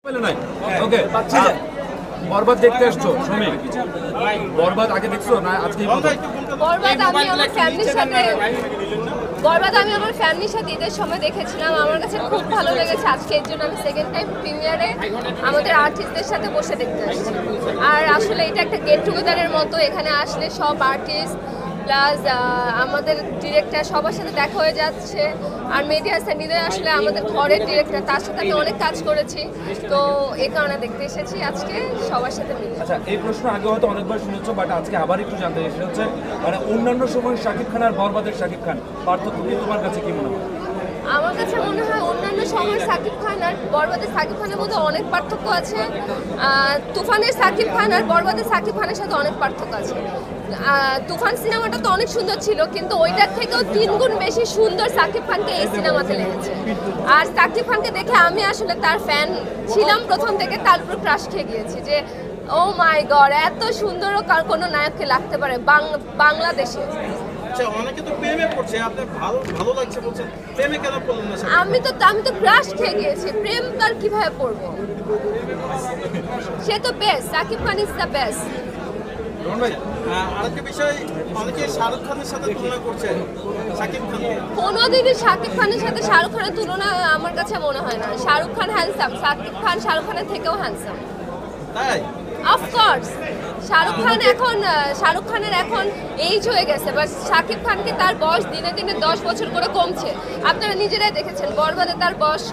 ওকে বরবাদ দেখতে আসছো সমী? বরবাদ আগে দেখছো না আজকে? বরবাদ আমি আমার ফ্যামিলির সাথে ঈদের সময় দেখেছিলাম। আমার কাছে খুব ভালো লেগেছে। আজকে এর জন্য আমি সেকেন্ড টাইম প্রিমিয়ারে আমাদের আর্টিস্টদের সাথে বসে দেখতে আসছি। আর আসলে এটা একটা গেট টুগেদারের মতো। এখানে আসলে সব আর্টিস্ট প্লাস আমাদের ডিরেক্টর সবার সাথে দেখা হয়ে যাচ্ছে। আর মেহেদী হাসান হৃদয় আসলে আমাদের ঘরের ডিরেক্টর, তার সাথে আমি অনেক কাজ করেছি, তো এই কারণে দেখতে এসেছি আজকে সবার সাথে মিলে। আচ্ছা, এই প্রশ্ন আগে হয়তো অনেকবার শুনেছো, বাট আজকে আবার একটু জানতে চাই। সেটা হচ্ছে মানে অন্যান্য সময় শাকিব খান আর বরবাদের শাকিব খান পার্থক্য কি তোমার কাছে কি মনে হয়? আমার কাছে মনে হয় অন্যান্য সময় সাকিব খান আর বরবাদের সাকিব খানের মধ্যে অনেক পার্থক্য আছে। তুফানের সাকিব খান আর বরবাদের সাকিব খানের সাথে অনেক পার্থক্য আছে। তুফান সিনেমাটা তো অনেক সুন্দর ছিল, কিন্তু ওইটার থেকেও 3 গুণ বেশি সুন্দর সাকিব খানকে এই সিনেমাতে লেগেছে। আর সাকিব খানকে দেখে আমি আসলে তার ফ্যান ছিলাম প্রথম থেকে, তারপর ক্রাশ খেয়ে গিয়েছি যে ও মাই গড, এত সুন্দরও কোনো নায়ককে লাগতে পারে বাংলাদেশে। অনেকে তো প্রেমে পড়ছে, আপনার ভালো লাগছে বলছেন, প্রেমে কেন পড়লেন না? আমি তো ক্রাশ খেয়ে গিয়েছি। প্রেম তার কিভাবে পড়বো? সে তো best, Shakib Khan is the best. আরেকটা বিষয়, অনেকে শাহরুখ খানের সাথে তুলনা করছে সাকিব খানকে। কোনোদিনই সাকিব খানের সাথে শাহরুখ খানের তুলনা আমার কাছে মনে হয় না। শাহরুখ খান হ্যান্ডসাম, সাকিব খান শাহরুখ খানের থেকেও হ্যান্ডসাম। তাই? অফকোর্স শাহরুখ খানের এখন এইজ হয়ে গেছে, বাট সাকিব খানকে তার বয়স দিনে দিনে 10 বছর করে কমছে। আপনারা নিজেরাই দেখেছেন বরবাদে তার বয়স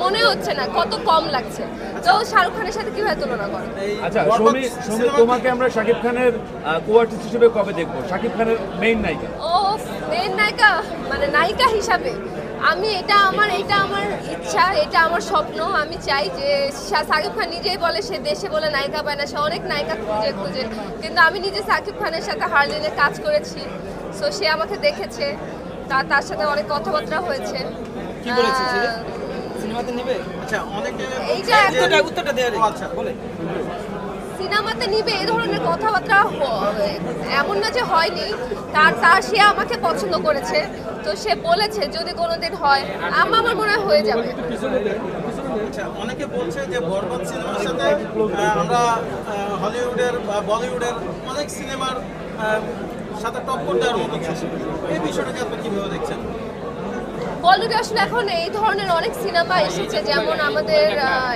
মনে হচ্ছে না, কত কম লাগছে। তো শাহরুখ খানের সাথে কিভাবে তুলনা করে? আচ্ছা সমী, তোমাকে আমরা শাকিব খানের কো-আর্টিস্ট হিসেবে কবে দেখবো? শাকিব খানের মেইন নায়িকা। ও মেইন নায়িকা মানে নায়িকা হিসাবে এটা আমার ইচ্ছা, এটা আমার স্বপ্ন। আমি চাই যে সাকিব খান নিজেই বলে সে দেশে বলে নায়িকা পায় না, সে অনেক নায়িকা খুঁজে, কিন্তু আমি নিজে সাকিব খানের সাথে হারলিনে কাজ করেছি। সো সে আমাকে দেখেছে, তার সাথে অনেক কথাবার্তা হয়েছে। কি বলেছে সিনেমাতে নেবে? আচ্ছা, অনেকে উত্তরটা দেয়া রে। আচ্ছা বলে সিনেমাতে নিবে এই ধরনের কথাবার্তা এমন না যে হয়নি। সে আমাকে পছন্দ করেছে, তো সে বলেছে যদি কোনোদিন হয় আমার মনে হয় হয়ে যাবে। আচ্ছা, অনেকে বলছে যে বরবাদ সিনেমার সাথে আমরা হলিউডের বা বলিউডের অনেক সিনেমার সাথে টক্কর দেওয়ার মতো ছিল। এই বিষয়টাকে আপনি কিভাবে দেখছেন? বলিউডে আসলে এখন এই ধরনের অনেক সিনেমা এসেছে, যেমন আমাদের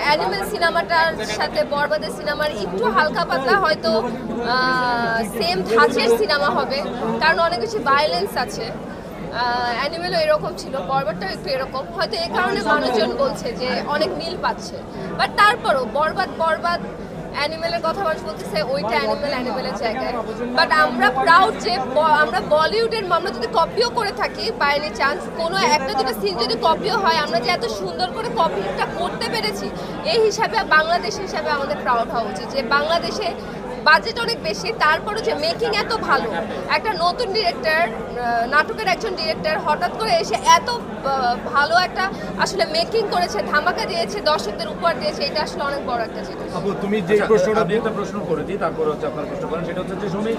অ্যানিমেল সিনেমাটার সাথে বরবাদের সিনেমার একটু হালকা পাতলা হয়তো সেম ধাঁচের সিনেমা হবে, কারণ অনেক বেশি ভায়োলেন্স আছে। অ্যানিমেলও এরকম ছিল, বরবাদটাও একটু এরকম, হয়তো এই কারণে মানুষজন বলছে যে অনেক মিল পাচ্ছে। বাট তারপরও বরবাদ অ্যানিমেলের কথা মানুষ বলতেছে ওইটা অ্যানিমেলের জায়গায়। বাট আমরা প্রাউড যে আমরা বলিউডের আমরা যদি কপিও করে থাকি বাই এনি চান্স, কোনো একটা দুটো সিন যদি কপিও হয়, আমরা যে এত সুন্দর করে কপিটা করতে পেরেছি, এই হিসাবে বাংলাদেশ হিসাবে আমাদের প্রাউড হওয়া উচিত যে বাংলাদেশে বাজেট অনেক বেশি, তারপরে যে মেকিং এত ভালো। একটা নতুন ডিরেক্টর, নাটকের একজন ডিরেক্টর হঠাৎ করে এসে এত ভালো একটা আসলে মেকিং করেছে, ধামাকা দিয়েছে, দর্শকদের উপহার দিয়েছে, এটা আসলে অনেক বড় একটা জিনিস। আপু তুমি যে প্রশ্নটা দিয়ে একটা প্রশ্ন করে দিই, তারপর হচ্ছে আপনার প্রশ্ন করেন, সেটা হচ্ছে যে সমী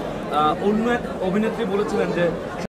অন্য এক অভিনেত্রী বলেছিলেন যে